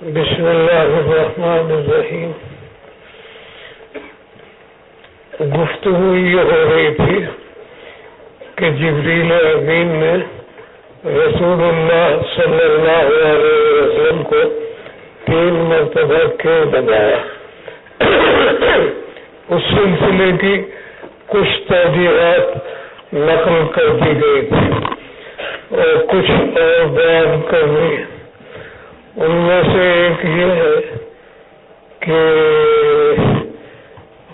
بسم اللہ الرحمن الرحیم۔ گفتگو یہ ہو رہی تھی کہ جبریل امین نے رسول اللہ صلی اللہ علیہ وسلم کو 3 مرتبہ کیوں بنایا۔ اس سلسلے کی کچھ توضیحات نقل کر دی گئی تھی اور کچھ اور بیان کرنی ہے۔ ان میں سے ایک یہ ہے کہ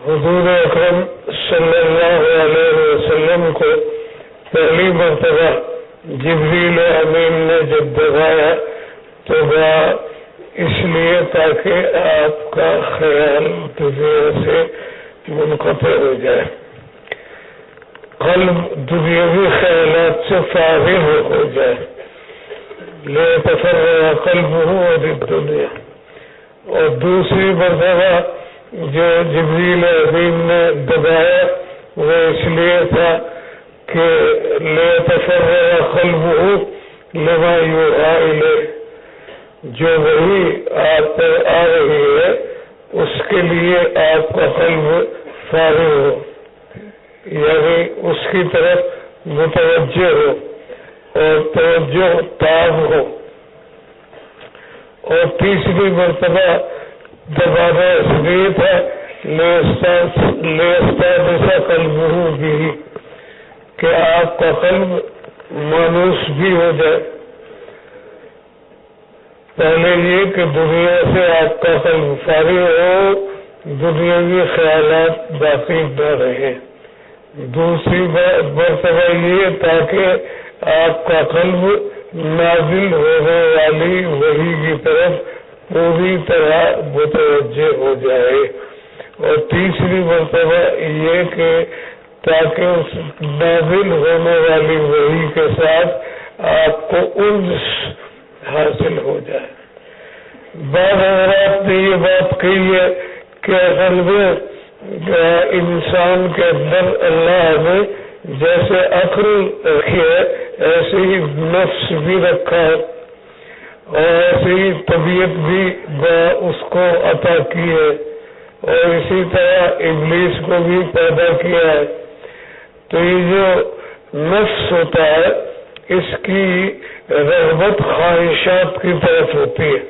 حضور اکرم صلی اللہ علیہ وسلم کو پہلی مرتبہ جبریل امین نے جب بتایا تو وہ اس لیے تاکہ آپ کا خیال دنیا سے منقطع ہو جائے، قلب دنیاوی خیالات سے فارغ ہو جائے، لِيَتَفَرَّغَ قَلْبُهُ عَنِ الدُّنْيَا۔ اور دوسری مرتبہ جو جبریل امین نے دبایا وہ اس لیے تھا کہ لِيَتَفَرَّغَ قَلْبُهُ لِمَا يُوحَىٰ إِلَيْهِ، جو وہی آپ پر آ رہی ہے اس کے لیے آپ کا قلب فارغ ہو، یعنی اس کی طرف متوجہ ہو اور توجہ تام ہو۔ اور تیسری مرتبہ دوبارہ اس لیے تھا لِيَسْتَأْنِسَ قَلْبُهُ بِهِ، کہ آپ کا قلب مانوس بھی ہو جائے۔ پہلے یہ کہ دنیا سے آپ کا قلب فارغ ہو، دنیاوی خیالات باقی نہ رہے۔ دوسری مرتبہ یہ تاکہ آپ کا قلب نازل ہونے والی وحی کی طرف پوری طرح متوجہ ہو جائے۔ اور تیسری مرتبہ یہ کہ تاکہ اس نازل ہونے والی وحی کے ساتھ آپ کو انس حاصل ہو جائے۔ بعض حضرات نے یہ بات کہی ہے کہ اصل میں انسان کے اندر اللہ نے جیسے عقل رکھی ہے ایسے ہی نفس بھی رکھا ہے اور ایسے ہی طبیعت بھی اس کو عطا کی ہے اور اسی طرح ابلیس کو بھی پیدا کیا ہے۔ تو یہ جو نفس ہوتا ہے اس کی رغبت خواہشات کی طرف ہوتی ہے،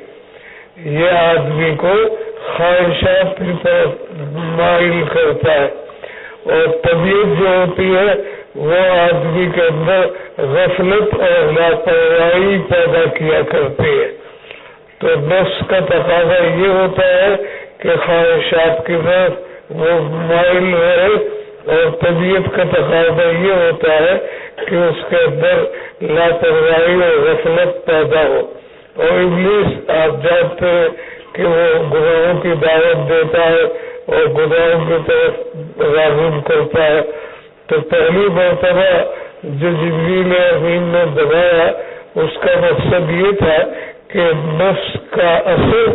یہ آدمی کو خواہشات کی طرف مائل کرتا ہے، اور طبیعت جو ہوتی ہے وہ آدمی کے اندر غفلت اور لاپرواہی پیدا کیا کرتی ہے۔ تو نفس کا تقاضا یہ ہوتا ہے کہ خواہشات کی طرف وہ مائل رہے، اور طبیعت کا تقاضا یہ ہوتا ہے کہ اس کے اندر لاپرواہی اور غفلت پیدا ہو۔ اور ابلیس آپ جانتے ہیں کہ وہ گناہوں کی دعوت دیتا ہے اور گناہوں کی طرف راغب کرتا ہے۔ تو پہلی مرتبہ جو جبریل امین نے دبایا اس کا مقصد یہ تھا کہ نفس کا اثر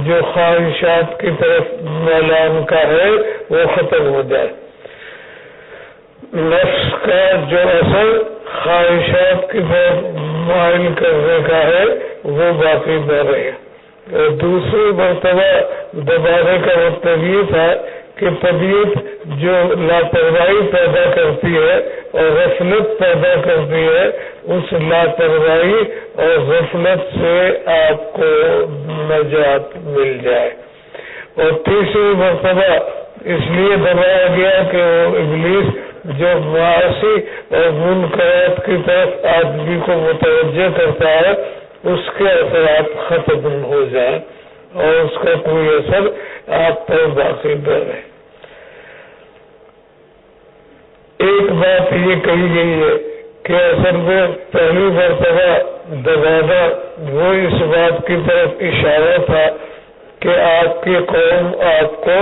جو خواہشات کی طرف میلان کا ہے وہ ختم ہو جائے، نفس کا جو اثر خواہشات کی طرف مائل کرنے کا ہے وہ باقی نہ رہے۔ اور دوسری مرتبہ دوبارہ کا مطلب یہ تھا کہ طبیعت جو لاپرواہی پیدا کرتی ہے اور غفلت پیدا کرتی ہے اس لاپرواہی اور غفلت سے آپ کو نجات مل جائے۔ اور تیسری مرتبہ اس لیے دبایا گیا کہ وہ ابلیس جو معاصی اور منکرات کی طرف آدمی کو متوجہ کرتا ہے اس کے اثرات ختم ہو جائیں اور اس کا کوئی اثر آپ پر باقی نہ رہے۔ ایک بات یہ کہی گئی ہے کہ اصل میں پہلی مرتبہ دبانا وہ اس بات کی طرف اشارہ تھا کہ آپ کی قوم آپ کو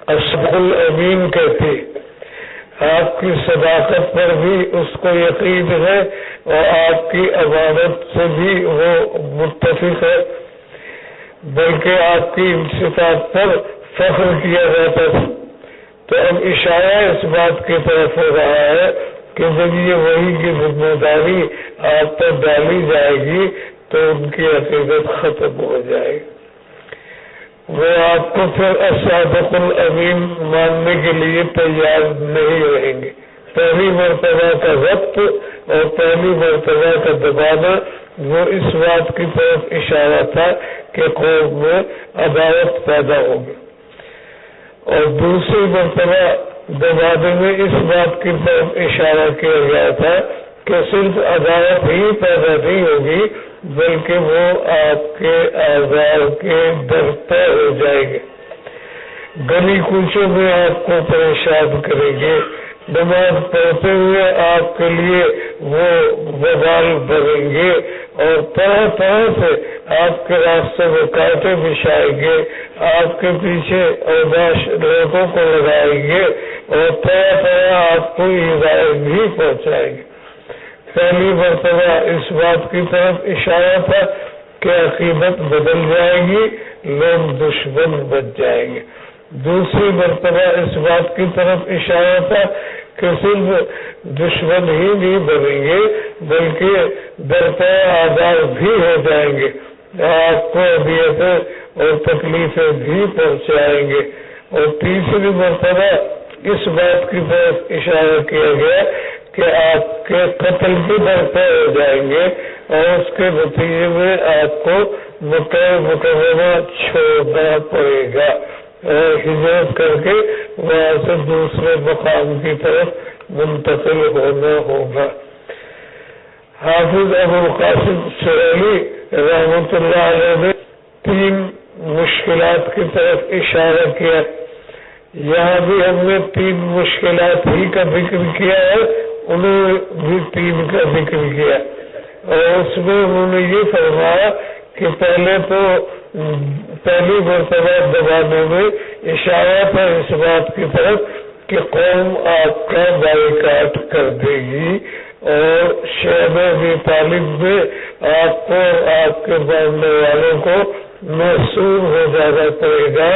اصدق الامین کہتی، آپ کی صداقت پر بھی اس کو یقین ہے اور آپ کی امانت سے بھی وہ متفق ہے، بلکہ آپ کی صفات پر فخر کیا جاتا تھا۔ تو اب اشارہ اس بات کی طرف ہو رہا ہے کہ جب یہ وحی کی ذمہ داری آپ پر ڈالی جائے گی تو ان کی عقیدت ختم ہو جائے گی. وہ آپ کو پھر الصادق الامین ماننے کے لیے تیار نہیں رہیں گے. پہلی مرتبہ کا ضبط اور پہلی مرتبہ کا دبانا وہ اس بات کی طرف اشارہ تھا کہ قوم میں عداوت پیدا ہوگی، اور دوسری مرتبہ دبانے میں اس بات کی طرف اشارہ کیا گیا تھا کہ صرف عداوت ہی پیدا نہیں ہوگی بلکہ وہ آپ کے آزار کے درپے ہو جائیں گے، گلی کوچوں میں آپ کو پریشان کریں گے، نماز پڑھتے ہوئے آپ کے لیے وہ وبال بنیں گے اور طرح طرح سے آپ کے راستے میں کانٹے بچھائیں گے، آپ کے پیچھے اوباش لوگوں کو لگائیں گے اور طرح طرح آپ کو ہدایت بھی پہنچائیں گے. پہلی مرتبہ اس بات کی طرف اشارہ تھا کہ عقیدت بدل جائے گی، لوگ دشمن بن جائیں گے. دوسری مرتبہ اس بات کی طرف اشارہ تھا کہ صرف دشمن ہی نہیں بنیں گے بلکہ درپے آزار بھی ہو جائیں گے، آپ کو اذیتیں اور تکلیفیں بھی پہنچائیں گے. اور تیسری مرتبہ اس بات کی طرف اشارہ کیا گیا کہ آپ کے قتل بھی درپے ہو جائیں گے اور اس کے نتیجے میں آپ کو مکہ مکرمہ چھوڑنا پڑے گا اور ہجرت کر کے وہاں سے دوسرے مقام کی طرف منتقل ہونا ہوگا. حافظ ابو القاسم سہیلی رحمۃ اللہ علیہ نے 3 مشکلات کی طرف اشارہ کیا. یہاں بھی ہم نے 3 مشکلات ہی کا ذکر کیا ہے، انہوں نے بھی 3 کا ذکر کیا اور اس میں انہوں نے یہ فرمایا کہ پہلی مرتبہ دبانے میں اشارہ تھا اس بات کی طرف کہ قوم آپ کا بائیکاٹ کر دے گی اور شعب ابی طالب میں آپ کو آپ کے ماننے والوں کو محصور ہو جانا پڑے گا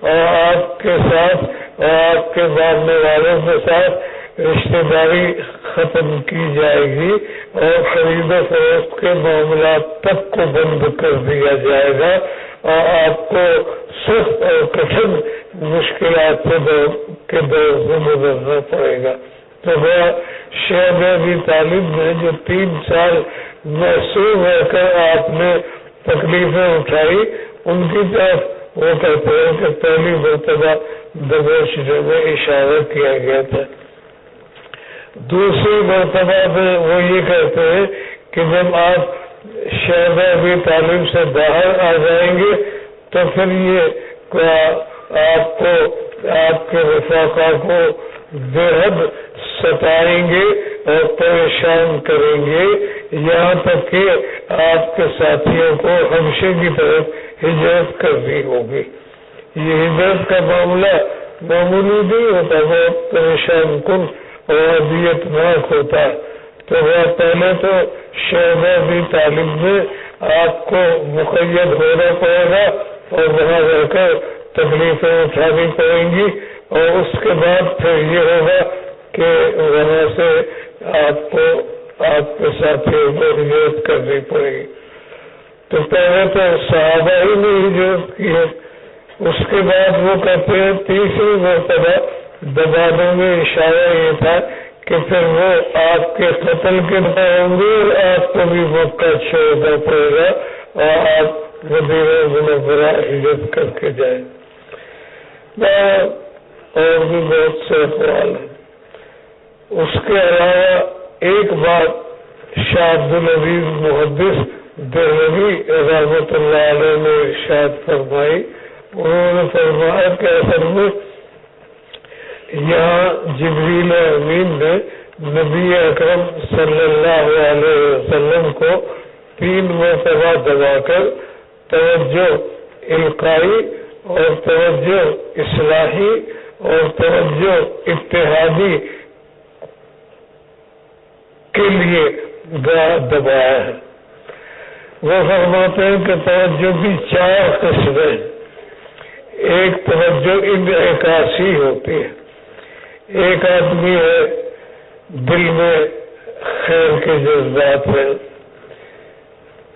اور آپ کے ساتھ اور آپ کے ماننے والوں کے ساتھ رشتہ داری ختم کی جائے گی اور خرید و فروخت کے معاملات تک کو بند کر دیا جائے گا اور آپ کو سخت اور کٹھن مشکلات کے دور سے گزرنا پڑے گا. تو وہ شعب ابی طالب میں جو 3 سال محصور ہو کر آپ نے تکلیفیں اٹھائی ان کی طرف وہ کہتے ہیں کہ پہلی مرتبہ دبوچنے میں اشارہ کیا گیا تھا. دوسری مرتبہ میں وہ یہ کہتے ہیں کہ جب آپ شعب ابی طالب سے باہر آ جائیں گے تو پھر یہ آپ کو آپ کے رفاقہ کو بے حد ستائیں گے اور پریشان کریں گے یہاں تک کہ آپ کے ساتھیوں کو ہمشے کی طرف ہجرت کرنی ہوگی. یہ ہجرت کا معاملہ معمولی نہیں ہوتا، بہت پریشان کن اور اذیت ناک ہوتا. تو وہ پہلے تو شعب ابی طالب میں آپ کو مقید ہونا پڑے گا اور وہاں رہ کر تکلیفیں اٹھانی پڑیں گی اور اس کے بعد پھر یہ ہوگا کہ وہاں سے آپ کو آپ کے ساتھیوں کو ہجرت کرنی پڑے گی. تو پہلے تو صحابہ ہی نے ہجرت کی ہے. اس کے بعد وہ کہتے ہیں تیسری مرتبہ دبانے میں اشارہ یہ تھا کہ پھر وہ آپ کے قتل کے ہوں گے اور آپ کو بھی مکہ چھوڑنا پڑے گا اور آپ مدینہ منورہ ہجرت کر کے جائیں. اور بھی بہت سے اقوال ہیں. اس کے علاوہ ایک بات شاہ عبدالعزیز محدث دہلوی رحمۃ اللہ علیہ نے ارشاد فرمائی. انہوں نے فرمایا کہ اصل میں یہاں جبریل امین نے نبی اکرم صلی اللہ علیہ وسلم کو 3 مرتبہ دبا کر توجہ القائی اور توجہ اصلاحی اور توجہ اتحادی کے لیے دبایا ہے. وہ فرماتے ہیں کہ توجہ کی 4 قسمیں. ایک توجہ انعکاسی ہوتی ہے. ایک آدمی ہے دل میں خیر کے جذبات ہیں،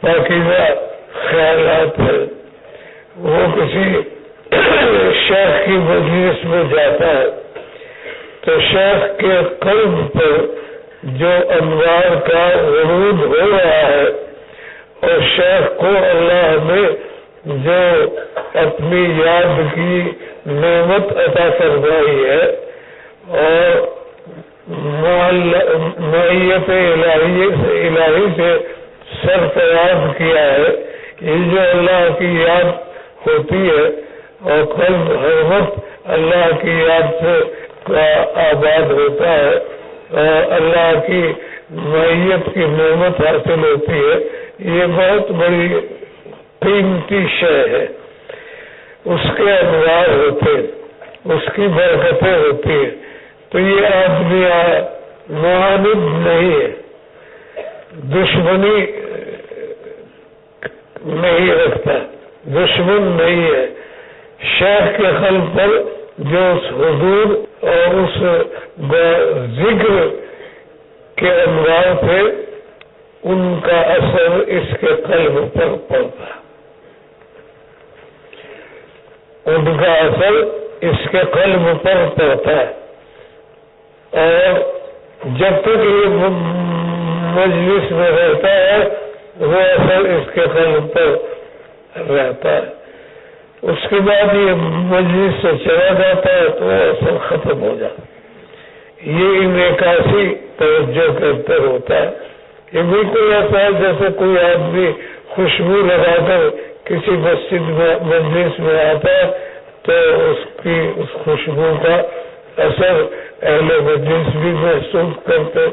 پاکیزہ خیالات ہیں. وہ کسی شیخ کی مجلس میں جاتا ہے تو شیخ کے قلب پر جو انوار کا ورود ہو رہا ہے اور شیخ کو اللہ نے جو اپنی یاد کی نعمت عطا فرمائی ہے اور معیت الہی سے سرفراز کیا ہے، یہ جو اللہ کی یاد ہوتی ہے اور قلب ہر وقت اللہ کی یاد سے آباد ہوتا ہے اور اللہ کی معیت کی نعمت حاصل ہوتی ہے، یہ بہت بڑی قیمتی شے ہے. اس کے انوار ہوتے، اس کی برکتیں ہوتی ہیں. تو یہ آدمی معاند نہیں ہے، دشمنی نہیں رکھتا، دشمن نہیں ہے. شیخ کے قلب پر جو اس حضور اور اس ذکر کے انوار تھے ان کا اثر اس کے قلب پر پڑتا، ان کا اثر اس کے قلب پر پڑتا ہے. اور جب تک یہ مجلس میں رہتا ہے وہ اثر اس کے قلب پر رہتا ہے. اس کے بعد یہ مجلس سے چلا جاتا ہے تو وہ اثر ختم ہو جاتا ہے. یہ انعکاسی توجہ کے اندر ہوتا ہے. یہ بالکل ایسا ہے جیسے کوئی آدمی خوشبو لگا کر کسی مسجد میں مجلس میں آتا ہے تو اس خوشبو کا اثر اہل مجلس بھی محسوس کرتے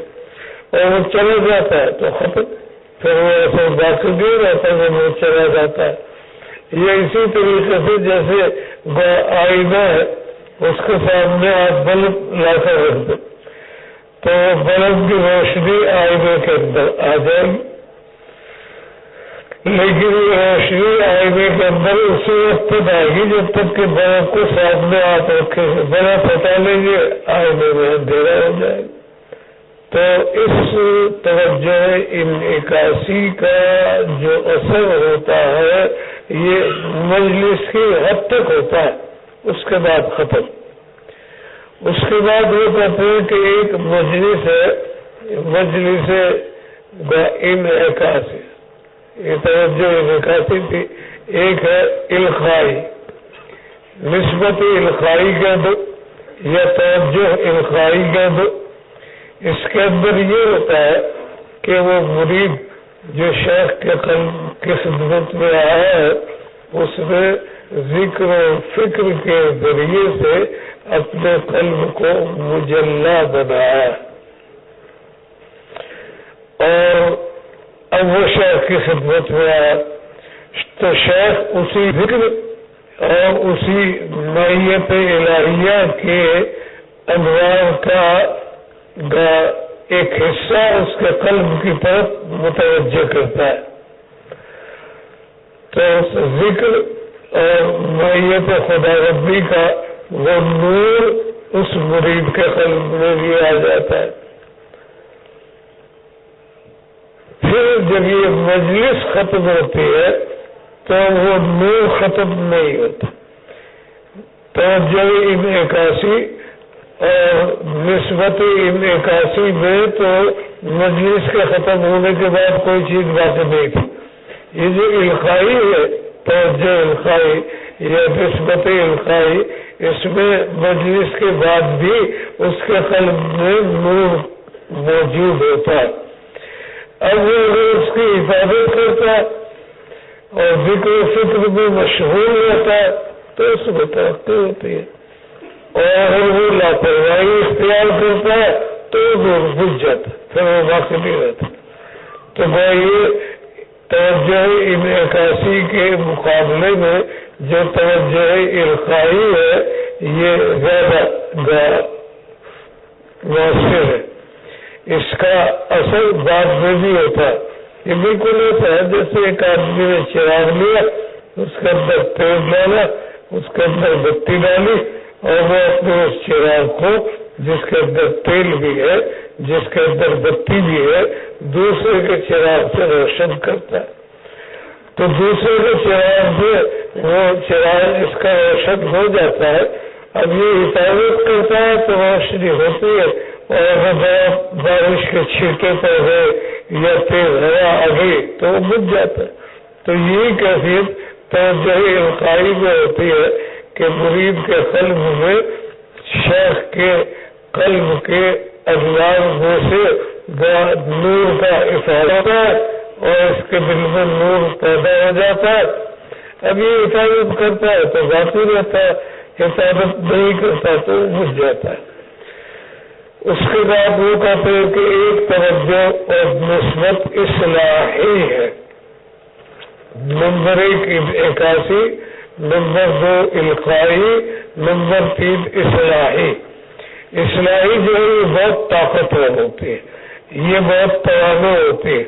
اور وہ چلا جاتا ہے تو ختم. پھر وہ اثر باقی نہیں رہتا وہ چلا جاتا ہے. یہ اسی طریقے سے جیسے آئینہ ہے، اس کے سامنے آپ بلب لا کر رکھ دیں تو بلب کی روشنی آئینے کے اندر آ جائے گی، لیکن یہ روشنی آئینے کے اندر اسی وقت تک آئے گی جب تک کہ بلب کو سامنے آپ رکھیں گے. بلب ہٹا لیں گے آئینے میں اندھیرا ہو جائے گا. تو اس توجہ انعکاسی کا جو اثر ہوتا ہے یہ مجلس کی حد تک ہوتا ہے، اس کے بعد ختم. اس کے بعد وہ کہتے ہیں کہ ایک مجلس ہے، مجلس انعکاسی، یہ توجہ انعکاسی تھی. ایک ہے القائی، نسبت القائی کا دو یا توجہ القائی کا دو. اس کے اندر یہ ہوتا ہے کہ وہ مرید جو شیخ کے قلب کی خدمت میں آیا ہے اس نے ذکر و فکر کے ذریعے سے اپنے قلب کو مجلا بنایا اور اب وہ شیخ کی خدمت میں آیا تو شیخ اسی ذکر اور اسی معیت الہیہ کے انوار کا ایک حصہ اس کے قلب کی طرف متوجہ کرتا ہے. تو اس ذکر اور معیت خدا ربی کا وہ نور اس مرید کے قلب میں بھی آ جاتا ہے. پھر جب یہ مجلس ختم ہوتی ہے تو وہ نور ختم نہیں ہوتا. توجہ انعکاسی اور نسبت انعکاسی میں تو مجلس کے ختم ہونے کے بعد کوئی چیز باقی نہیں تھی. یہ جو القائی ہے توجہ القائی یا نسبت القائی، اس میں مجلس کے بعد بھی اس کے قلب میں نور موجود ہوتا ہے. اب وہ اس کی حفاظت کرتا ہے اور ذکر و فکر میں مشغول ہوتا ہے تو اس میں ترقی ہوتی ہے. اور اگر وہ لاپرواہی اختیار کرتا ہے تو وہ بجھ جاتا، پھر وہ باقی نہیں رہتا. تو میں یہ توجہ انعکاسی کے مقابلے میں جو توجہ القائی ہے یہ زیادہ مؤثر ہے. اس کا اثر بعد میں بھی ہوتا ہے. یہ بالکل ایسا ہے جیسے ایک آدمی نے چراغ لیا، اس کے اندر تیل ڈالا، اس کے اندر بتی ڈالی اور وہ اپنے اس چراغ کو جس کے اندر تیل بھی ہے جس کے اندر بتی بھی ہے دوسرے کے چراغ سے روشن کرتا ہے. تو دوسرے کے چراغ سے وہ چراغ اس کا روشن ہو جاتا ہے. اب یہ حفاظت کرتا ہے تو روشنی ہوتی ہے، اور اگر بارش کے چھینٹے پڑ گئے یا تیز ہوا آ گئی تو وہ بجھ جاتا ہے. تو یہی کیفیت توجہ القائی میں ہوتی ہے کہ مرید کے قلب میں شیخ کے قلب کے اجزاء میں سے نور کا افاضہ ہوتا ہے اور اس کے دل میں نور پیدا ہو جاتا ہے. اب یہ حفاظت کرتا ہے تو باقی رہتا ہے، حفاظت نہیں کرتا تو بجھ جاتا ہے. اس کے بعد وہ کہتے ہیں کہ ایک توجہ اور مثبت اصلاحی ہے. نمبر 1 عکاسی، نمبر 2 القائی، نمبر 3 اصلاحی. اصلاحی جو ہے یہ بہت طاقتور ہوتی ہے، یہ بہت توانع ہوتی ہے.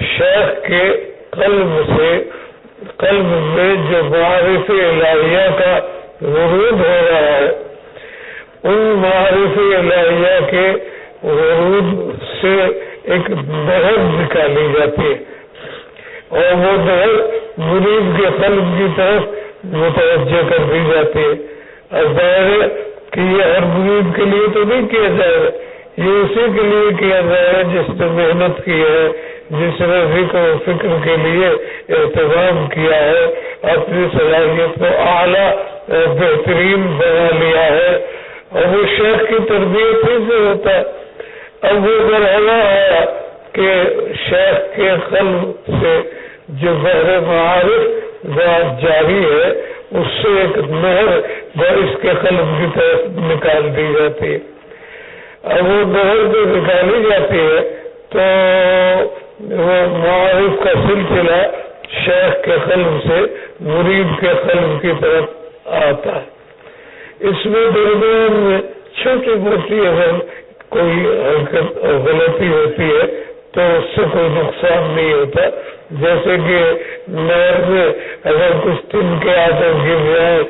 شیخ کے قلب میں جو معارف الہیہ کا ورود ہو رہا ہے، ان معارف الہیہ کے ورود سے ایک نہر نکالی جاتی ہے، اور وہ نہر مرید کے قلب کی طرف متوجہ کر دی جاتی ہے. اب ظاہر ہے کہ یہ ہر مرید کے لیے تو نہیں کیا جائے گا، یہ اسی کے لیے کیا جائے گا جس نے محنت کی ہے، جس نے ذکر و فکر کے لیے اہتمام کیا ہے، اپنی صلاحیت کو اعلیٰ اور بہترین بنا لیا ہے، اور وہ شیخ کی تربیت ہی سے ہوتا ہے. اب وہ مرحلہ ہے کہ شیخ کے قلب سے جو بحر معارف جاری ہے اس سے ایک نہر اس کے قلب کی طرف نکال دی جاتی ہے. اب وہ نہر جو نکالی جاتی ہے تو وہ معارف کا سلسلہ شیخ کے قلب سے مرید کے قلب کی طرف آتا ہے. اس میں درمیان میں چھوٹی موٹی اگر کوئی حرکت اور غلطی ہوتی ہے تو اس سے کوئی نقصان نہیں ہوتا. جیسے کہ نہر میں اگر کچھ تن کے آٹے گر جائے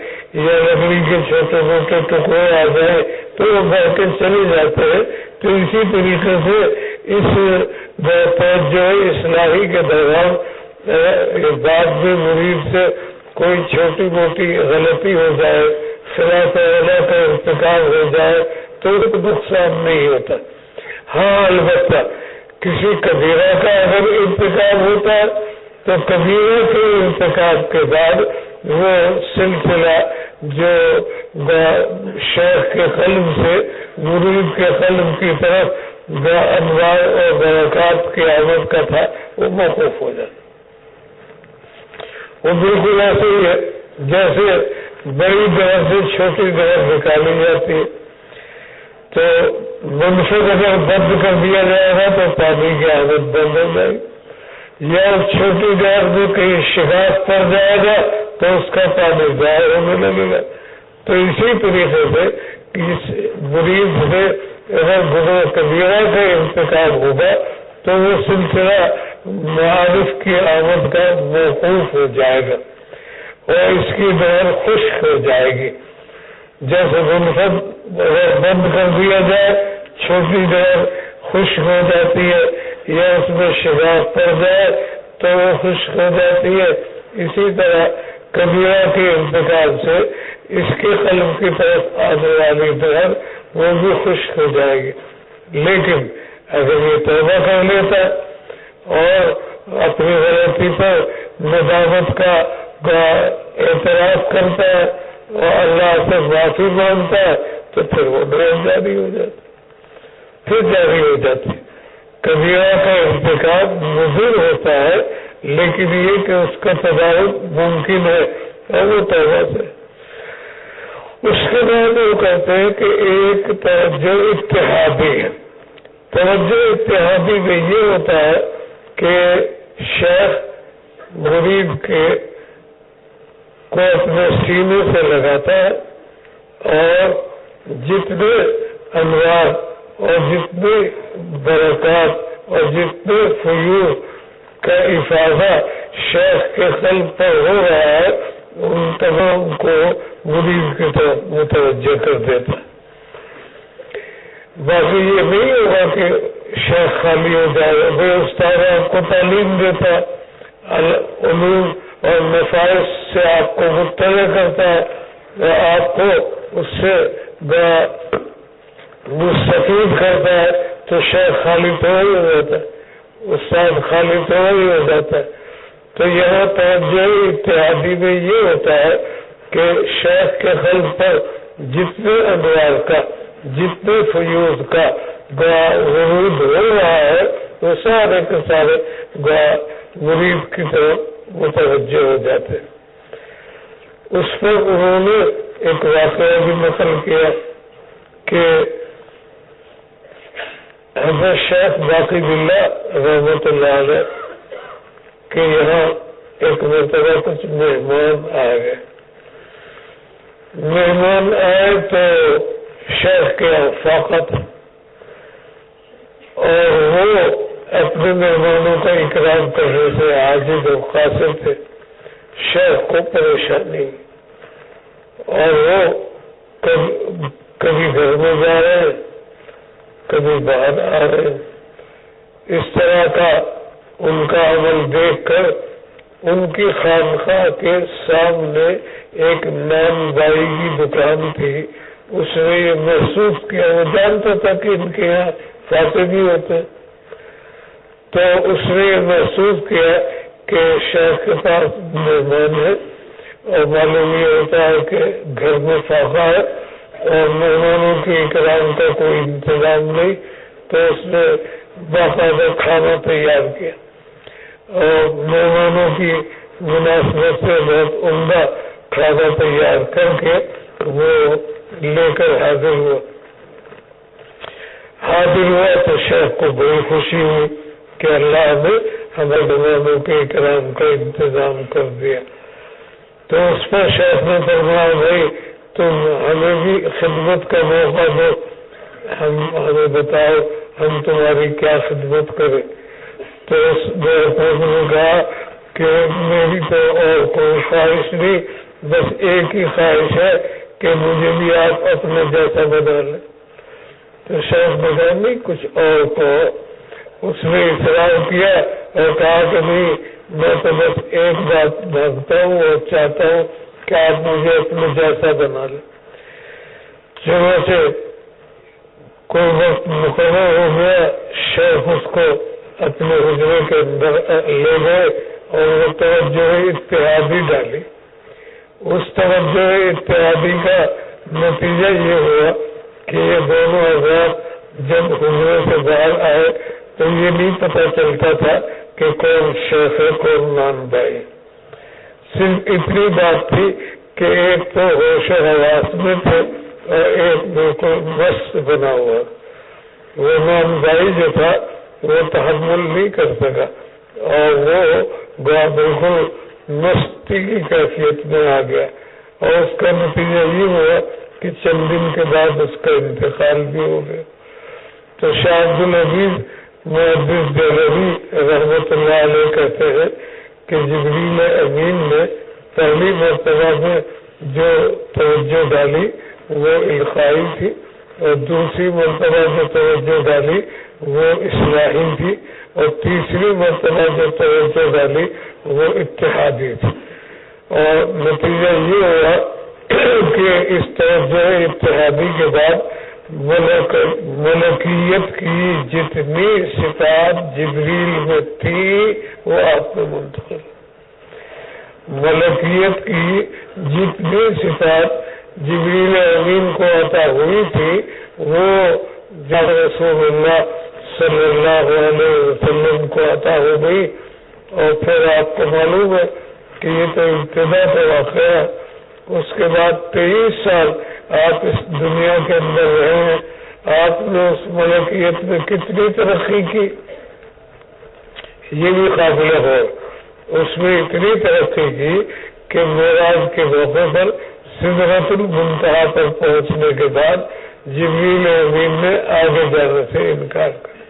یا لکڑی کے چھوٹے موٹے ٹکڑے آ جائے تو وہ بہ کے چلے جاتے ہیں. تو اسی طریقے سے اس توجہ اصلاحی کے دوران بعد میں مرید سے کوئی چھوٹی موٹی غلطی ہو جائے، صراط اعلیٰ کا ارتکاب ہو جائے تو نقصان نہیں ہوتا. ہاں البتہ کسی کبیرہ کا اگر ارتکاب ہوتا ہے تو کبیرہ کے ارتکاب کے بعد وہ سلسلہ جو شیخ کے قلب سے مرید کے قلب کی طرف انوار اور برکات کی آمد کا تھا وہ موقوف ہو جاتا. وہ بالکل ایسے ہی ہے جیسے بڑی جگہ سے چھوٹی جگہ نکالی جاتی ہے. تو منفرد اگر بند کر دیا جائے گا تو پانی کی آمد بند ہو جائے گی، یا چھوٹی جگہ میں کہیں شکاف پڑ جائے گا تو اس کا پانی ضائع ہونے لگے گا. تو اسی طریقے سے مرید سے اگر گناہ کبیرہ کا ارتکاب ہوگا تو وہ سلسلہ معارف کی آمد کا موقوف ہو جائے گا اور اس کی دور خشک ہو جائے گی. جیسے منفرد اگر بند کر دیا جائے چھوٹی دور خشک ہو جاتی ہے یا اس میں شگاف پڑ جائے تو وہ خشک ہو جاتی ہے. اسی طرح کبیرہ کے ارتکاب سے اس کے قلب کی طرف آنے والی دور وہ بھی خشک ہو جائے گی. لیکن اگر یہ توبہ کر لیتا اور اپنی غلطی پر ندامت کا اعتراف کرتا ہے اور اللہ سے معافی مانگتا ہے تو پھر وہ جاری ہو جاتی، پھر جاری ہو جاتی. کبیرہ کا ارتکاب مضر ہوتا ہے لیکن یہ کہ اس کا تدارک ممکن ہے اور وہ توبہ سے. اس کے بعد وہ کہتے ہیں کہ ایک توجہ اتحادی ہے. توجہ اتحادی میں یہ ہوتا ہے کہ شیخ مرید کے کو اپنے سینے سے لگاتا ہے اور جتنے انوار اور جتنے برکات اور جتنے فیوض کا افاظہ شیخ کے قلب پر ہو رہا ہے ان تمام کو مرید کی طرف متوجہ کر دیتا ہے. باقی یہ نہیں ہوگا کہ شیخ خالی ہو جائے. وہ استاد آپ کو تعلیم دیتا علوم اور نفائس سے آپ کو مطلع کرتا ہے اور آپ کو اس سے مستفید کرتا ہے، تو شیخ خالی تھوڑی ہو جاتا ہے، استاد خالی تھوڑی ہو جاتا ہے۔ تو یہاں توجہ اتحادی میں یہ ہوتا ہے کہ شیخ کے قلب پر جتنے انوار کا، جتنے فیوز کا ورود ہو رہا ہے، وہ سارے کے سارے مرید کی طرف متوجہ ہو جاتے ہیں۔ اس پر انہوں نے ایک واقعہ بھی نقل کیا کہ حضرت شیخ باقی باللہ رحمۃ اللہ علیہ کہ یہاں ایک مرتبہ کچھ مہمان آ گئے۔ مہمان آئے تو شیخ کے فاقت اور وہ اپنے مہمانوں کا اکرام کرنے سے عاجز اور قاصر تھے۔ شیخ کو پریشانی اور وہ کبھی گھر میں جا رہے ہیں، کبھی باہر آ رہے ہیں۔ اس طرح کا ان کا عمل دیکھ کر ان کی خانقاہ کے سامنے ایک نان بائی کی دکان تھی، اس نے یہ محسوس کیا، وہ جانتا تھا کہ ان کے یہاں فاتح بھی ہوتے، تو اس نے یہ محسوس کیا کہ شیخ کے پاس مہمان ہے اور معلوم یہ ہوتا ہے کہ گھر میں فاقہ ہے اور مہمانوں کے اکرام کا کوئی انتظام نہیں، تو اس نے باقاعدہ کھانا تیار کیا اور مہمانوں کی مناسبت سے بہت عمدہ کھانا تیار کر کے وہ لے کر حاضر ہوا تو شیخ کو بڑی خوشی ہوئی کہ اللہ نے ہمیں مہمانوں کے اکرام کا انتظام کر دیا۔ تو اس پر شیخ نے فرمایا بھائی تم ہمیں بھی خدمت کا موقع دو، ہمیں بتاؤ ہم تمہاری کیا خدمت کریں۔ تو اس نے کہا کہ میری تو اور کوئی خواہش نہیں، بس ایک ہی خواہش ہے کہ مجھے بھی آپ اپنے جیسا بنا لیں۔ تو شیخ نے کہا نہیں کچھ اور کہو۔ اس نے اصرار کیا اور کہا کہ نہیں، میں تو بس ایک بات مانگتا ہوں اور چاہتا ہوں کہ آپ مجھے اپنے جیسا بنا لیں۔ چنانچہ کوئی وقت مقرر ہو گیا، شیخ اس کو اپنے حجرے کے اندر لے گئے اور وہ توجہ اتحادی ڈالی۔ اس توجہ اتحادی کا نتیجہ یہ ہوا کہ یہ دونوں حضرات جب حجرے سے باہر آئے تو یہ نہیں پتہ چلتا تھا کہ کون شیخ ہے کون نان بھائی، صرف اتنی بات تھی کہ ایک تو ہوش و حواس میں تھے اور ایک بالکل مست بنا ہوا۔ وہ نان بھائی جو تھا وہ تحمل نہیں کر سکا اور وہ بالکل مستی کی کیفیت میں آ گیا اور اس کا نتیجہ یہ ہوا کہ چند دن کے بعد اس کا انتقال بھی ہو گیا۔ تو شاہ عبد العزیز محدث دہلوی رحمۃ اللہ علیہ کہتے ہیں کہ جبریل امین نے پہلی مرتبہ میں جو توجہ ڈالی وہ القائی تھی اور دوسری مرتبہ جو توجہ ڈالی وہ اصلاحی تھی اور تیسری مرتبہ جو توجہ ڈالی وہ اتحادی تھی۔ اور نتیجہ یہ ہوا کہ اس توجہ اتحادی کے بعد ملکیت کی جتنی صفات جبریل میں تھی وہ آپ میں منتقل، ملکیت کی جتنی صفات جبریل امین کو عطا ہوئی تھی وہ جب رسول اللہ صلی اللہ علیہ وسلم کو عطا ہو گئی۔ اور پھر آپ کو معلوم ہے کہ یہ تو ابتدا کا واقعہ ہے، اس کے بعد 23 سال آپ اس دنیا کے اندر رہے ہیں، آپ نے اس ملکیت میں کتنی ترقی کی یہ بھی قابل ہے۔ اس میں اتنی ترقی کی کہ معراج کے موقع پر سدرۃ المنتہا پر پہنچنے کے بعد جبریل امین نے آگے جانے سے انکار کر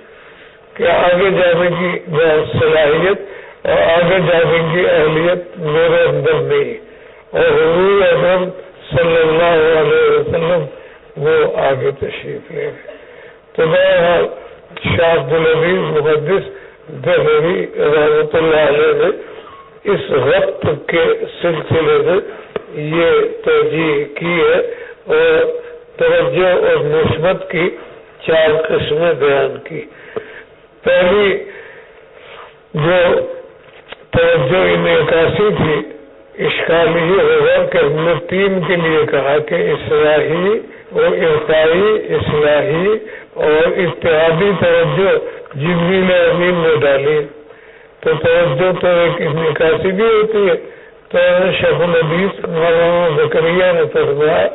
کہ آگے جانے کی صلاحیت اور آگے جانے کی اہلیت میرے اندر نہیں، اور حضور اکرم صلی اللہ علیہ وسلم وہ آگے تشریف لے گئے۔ تو بہرحال شاہ عبد العزیز محدث دہلوی رحمۃ اللہ علیہ نے اس وقت کے سلسلے میں یہ توجیہ کی ہے اور توجہ اور نسبت کی 4 قسمیں بیان کی۔ پہلی جو توجہ انعکاسی تھی، اشکال یہ ہوگا کہ ہم نے 3 کے لیے کہا کہ اصلاحی اور ارتقائی، اصلاحی اور اتحادی توجہ جبریل امین نے ڈالی، تو توجہ تو ایک انعکاسی بھی ہوتی ہے۔ تو شیخ الحدیث مولانا زکریا نے فرمایا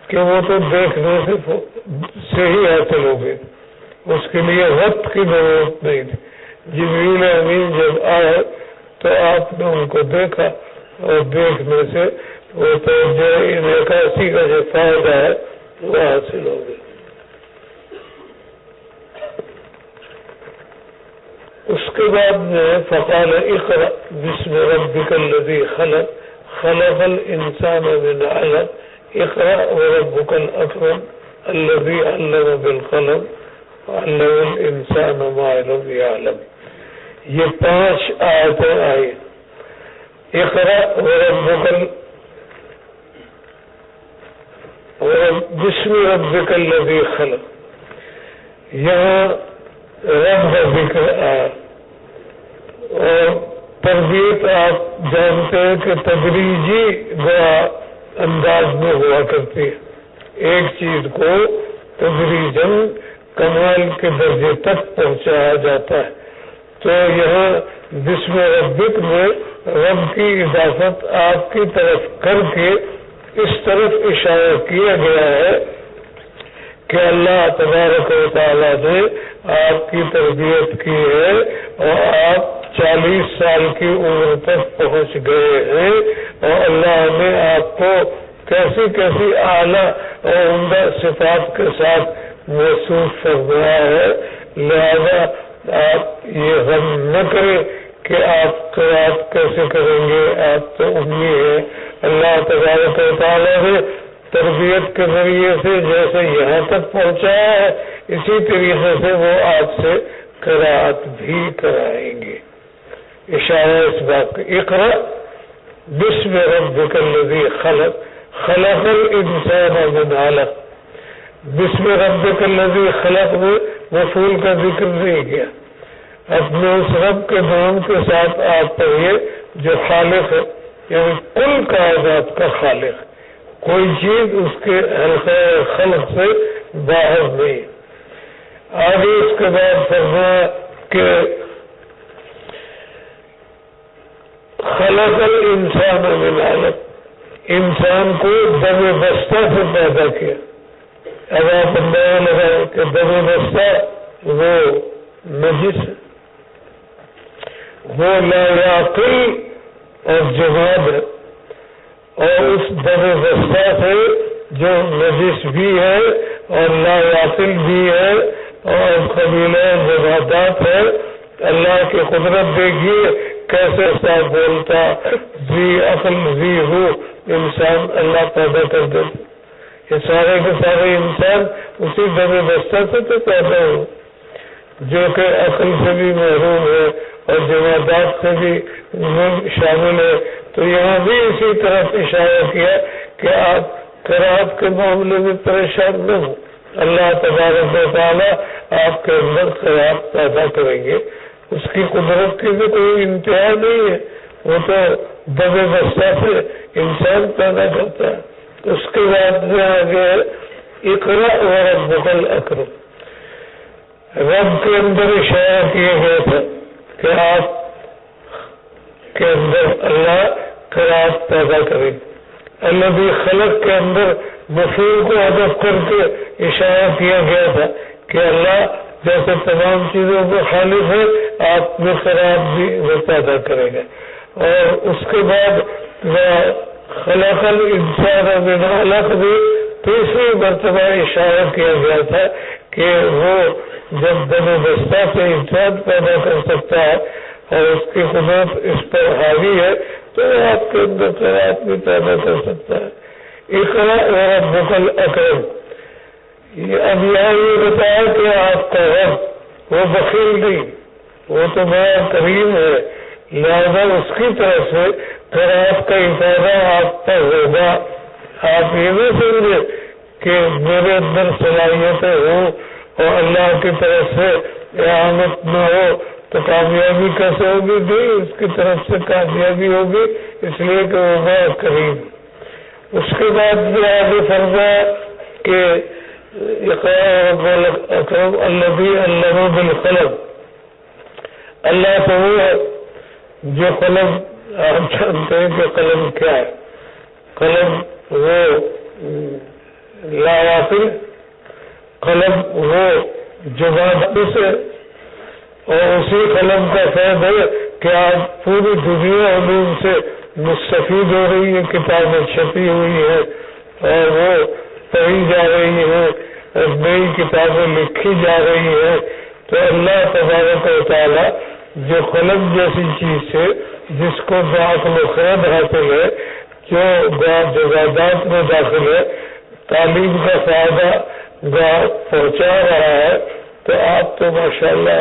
کہ وہ تو دیکھنے سے ہی حاصل ہو گئی، اس کے لیے وقت کی ضرورت نہیں تھی۔ جبریل امین جب آئے تو آپ نے ان کو دیکھا اور دیکھنے سے وہ توجہ انعکاسی کا جو فائدہ ہے وہ حاصل ہو گیا۔ اس کے بعد میں فقال اقرأ بسم ربک الذی خلق خلق الانسان من علق اقرأ وربک الاکرم الذی علم بالقلم علم الانسان ما لم یعلم۔ یہ 5 آیتیں آئی۔ اقرأ وربک بسم ربک الذی خلق، یہاں رب کا ذکر آیا، اور تربیت آپ جانتے ہیں کہ تدریجی انداز میں ہوا کرتی ہے، ایک چیز کو تدریجاً کمال کے درجے تک پہنچایا جاتا ہے۔ تو یہاں بسم ربک میں رب کی اضافت آپ کی طرف کر کے اس طرف اشارہ کیا گیا ہے کہ اللہ تبارک و تعالیٰ نے آپ کی تربیت کی ہے اور آپ 40 سال کی عمر تک پہنچ گئے ہیں، اور اللہ نے آپ کو کیسی کیسی اعلیٰ اور عمدہ صفات کے ساتھ موصوف فرمایا ہے۔ لہذا آپ یہ غم نہ کریں کہ آپ قرات کیسے کریں گے، آپ تو امی ہیں۔ اللہ تبارک و تعالیٰ نے تربیت کے ذریعے سے جیسے یہاں تک پہنچایا ہے، اسی طریقے سے وہ آپ سے قرات بھی کرائیں گے۔ اشارہ اس بات کا، اقرأ بسم ربک الذی خلق خلق الانسان من علق۔ بسم ربک الذی خلق میں مفعول کا ذکر نہیں کیا، اپنے اس رب کے نام کے ساتھ آپ پڑھیے جو خالق ہے، یعنی کل کائنات کا خالق، کوئی چیز اس کے حلقہ خلق سے باہر نہیں۔ آگے اس کے بعد فرمایا کہ خلق الانسان من علق، انسان کو دم بستہ سے پیدا کیا۔ اب آپ اندازہ لگائیں کہ دم بستہ وہ نجس ہے، وہ لا یعقل اور جماد ہے، اور اس دم بستہ سے جو نجس بھی ہے اور لا یعقل بھی ہے اور قبیلہ جمادات ہے، اللہ کی قدرت دیکھیے کیسے صاف بولتا ذی عقل ذی ہو انسان اللہ پیدا کر دیتا۔ یہ سارے کے سارے انسان اسی دم بستہ سے تو پیدا ہو جو کہ عقل سے بھی محروم ہے اور جمادات سے بھی شامل ہے۔ تو یہاں بھی اسی طرف اشارہ کیا کہ آپ قرات کے معاملے میں پریشان نہ ہوں، اللہ تبارک و تعالیٰ آپ کے اندر قرات پیدا کریں گے۔ اس کی قدرت کی بھی کوئی انتہا نہیں ہے، وہ تو دم بستہ سے انسان پیدا کرتا ہے۔ اس کے بعد میں آگے اقرأ وربک الاکرم، رب کے اندر اشارہ کیا گیا تھا کہ آپ کے اندر اللہ قرات پیدا کرے۔ اللہ بھی خلق کے اندر مفعول کو حذف کر کے اشارہ کیا گیا تھا کہ اللہ جیسے تمام چیزوں کو خالق ہے، آپ میں قرات بھی وہ پیدا کرے گا۔ اور اس کے بعد خلق الانسان من علق بھی تیسری مرتبہ اشارہ کیا گیا تھا کہ وہ جب دم بستہ سے انسان پیدا کر سکتا ہے اور اس کی قدرت اس پر حاوی ہے تو آپ کے اندر قرات بھی پیدا کر سکتا ہے۔ اقرأ وربک الاکرم، اب یہاں یہ بتایا کہ آپ کا رب وہ بخیل نہیں، وہ تو بڑا کریم ہے، لہذا اس کی طرف سے قرات کا افادہ آپ پر ہوگا. آپ یہ نہ سمجھے کہ میرے اندر صلاحیتیں ہوں اور اللہ کی طرف سے اعانت نہ ہو تو کامیابی کیسے ہوگی؟ نہیں، اس کی طرف سے کامیابی ہوگی، اس لیے کہ وہ بہت کریم. اس کے بعد بھی آگے فرمایا کہ اکرم الذی علم بالقلم، اللہ تو وہ ہے جو قلم، آپ جانتے ہیں کہ قلم کیا ہے. قلم وہ لاواقل، قلم وہ جو بات سے، اور اسی قلم کا فیض ہے کہ آج پوری دنیا علوم سے مستفید ہو رہی ہے، کتابیں چھپی ہوئی ہے اور وہ پڑھی جا رہی ہے، نئی کتابیں لکھی جا رہی ہے. تو اللہ تبارک و تعالی جو قلم جیسی چیز سے جس کو بعقل و خرد حاصل ہے، جو جزادات میں داخل ہے، تعلیم کا فائدہ پہنچا رہا ہے، تو آپ تو ماشاءاللہ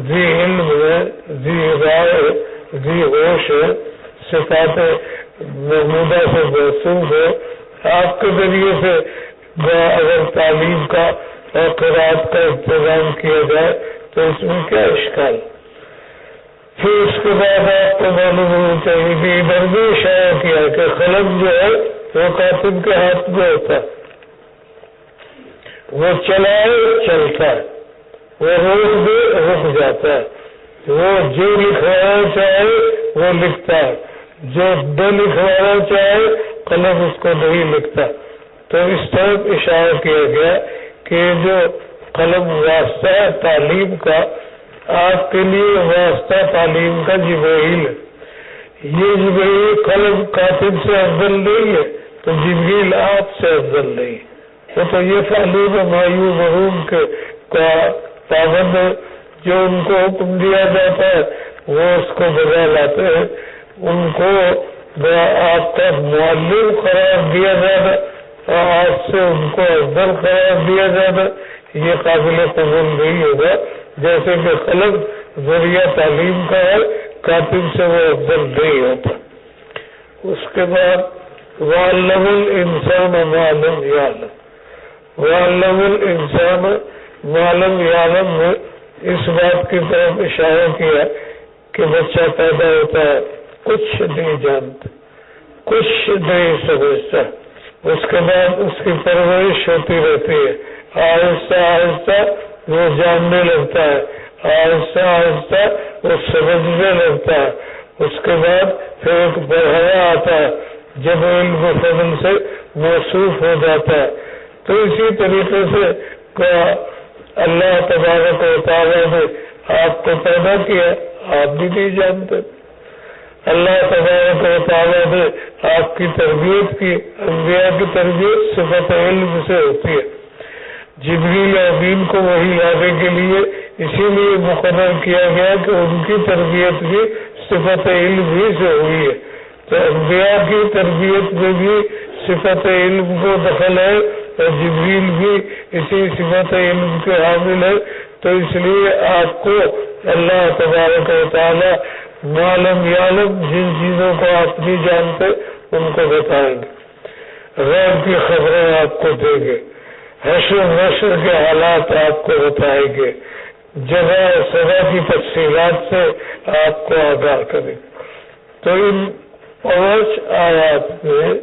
ذی علم ہے، ذی رائے، ذی ہوش ہے، صفات محمودہ سے موصوف ہے. آپ کے ذریعے سے اگر تعلیم کا اور قرات کا انتظام کیا جائے تو اس میں کیا اشکال. پھر اس کے بعد آپ کو معلوم ہونا چاہیے کہ ادھر بھی اشارہ کیا کہ قلم جو ہے وہ کاتب کے ہاتھ میں ہوتا ہے، وہ چلائے چلتا ہے، وہ روک دے رک جاتا ہے، وہ جو لکھوانا چاہے وہ لکھتا ہے، جو نہ لکھوانا چاہے قلم اس کو نہیں لکھتا. تو اس طرح اشارہ کیا گیا کہ جو قلم واسطہ ہے تعلیم کا، آپ کے لیے واسطہ تعلیم کا جبرائیل ہے. یہ جبرائیل قلم کاتب سے افضل نہیں ہے تو جبرائیل آپ سے افضل نہیں. وہ تو یہ تعلیم مایو محروم کے کا پابند ہے، جو ان کو حکم دیا جاتا ہے وہ اس کو بجا لاتے ہیں. ان کو آپ کا معلم قرار دیا جانا اور آپ سے ان کو افضل قرار دیا جانا یہ قابل قبول نہیں ہوگا. جیسے کہ قلم ذریعہ تعلیم کا ہے، کاتب سے وہ افضل نہیں ہوتا. اس کے بعد وَعَلَّمَ الْإِنسَانَ مَا لَمْ يَعْلَمْ، وَعَلَّمَ الْإِنسَانَ مَا لَمْ يَعْلَمْ میں اس بات کی طرف اشارہ کیا کہ بچہ پیدا ہوتا ہے کچھ نہیں جانتا، کچھ نہیں سمجھتا، اس کے بعد اس کی پرورش ہوتی رہتی ہے، آہستہ آہستہ وہ جاننے لگتا ہے، آہستہ آہستہ وہ سمجھنے لگتا ہے. اس کے بعد پھر ایک مرحلہ آتا ہے جب علم و فضل سے موصوف ہو جاتا ہے. تو اسی طریقے سے اللہ تبارک و تعالیٰ نے آپ کو پیدا کیا، آپ بھی نہیں جانتے. اللہ تبارک و تعالیٰ نے آپ کی تربیت کی، انبیاء کی تربیت صفت علم سے ہوتی ہے. جبریل امین کو وحی لانے کے لیے اسی لیے مقرر کیا گیا کہ ان کی تربیت بھی صفت علم ہی سے ہوئی ہے. تو انبیاء کی تربیت میں بھی صفت علم کو دخل ہے اور جبریل بھی اسی صفت علم کے حامل ہے. تو اس لیے آپ کو اللہ تبارک و تعالی معلوم یعلم جن چیزوں کو آپ نہیں جانتے ان کو بتائیں گے، غیب کی خبریں آپ کو دیں گے، حشر نشر کے حالات آپ کو بتائیں گے، جگہ سزا کی تفصیلات سے آپ کو آگاہ کریں. تو ان 5 آیات میں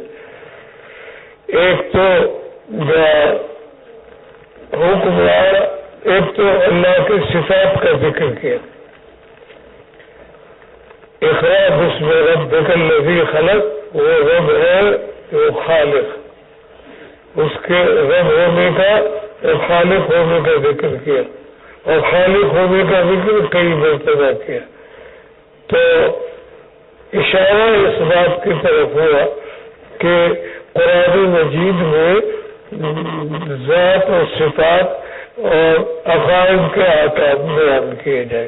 ایک تو حکم آیا، ایک تو اللہ کی صفات کا ذکر کیا. اقرا بسم ربک الذی خلق، وہ رب ہے، وہ خالق، اس کے رب ہونے کا اور خالق ہونے کا ذکر کیا، اور خالق ہونے کا ذکر کئی مرتبہ کیا. تو اشارہ اس بات کی طرف ہوا کہ قرآن مجید میں ذات و صفات اور عقائد کے احکام بیان کیے جائیں.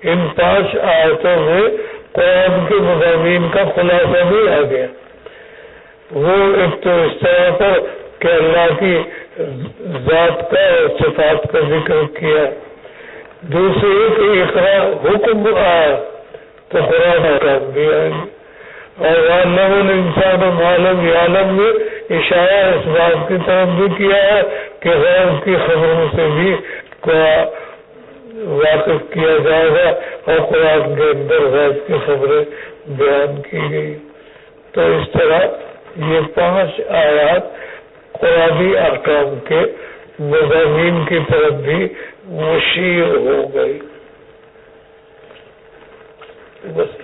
ان 5 آیتوں میں قرآن کے مضامین کا خلاصہ بھی آ گیا. وہ ایک تو اس طرح پر کہ اللہ کی ذات کا اور صفات کا ذکر کیا، دوسری کہ اقرا حکم آیا تو قرآن احکام بھی آئیں گے. اور وَأَنَّهُ الْإِنسَانُ مَا لَمْ يَعْلَمْ میں اشارہ اس بات کی طرف بھی کیا ہے کہ غیب کی خبروں سے بھی واقف کیا جائے گا اور قرآن کے اندر غیب کی خبریں بیان کی گئی. تو اس طرح یہ 5 آیات قرآنی احکام کے مضامین کی طرف بھی مشیر ہو گئی. بس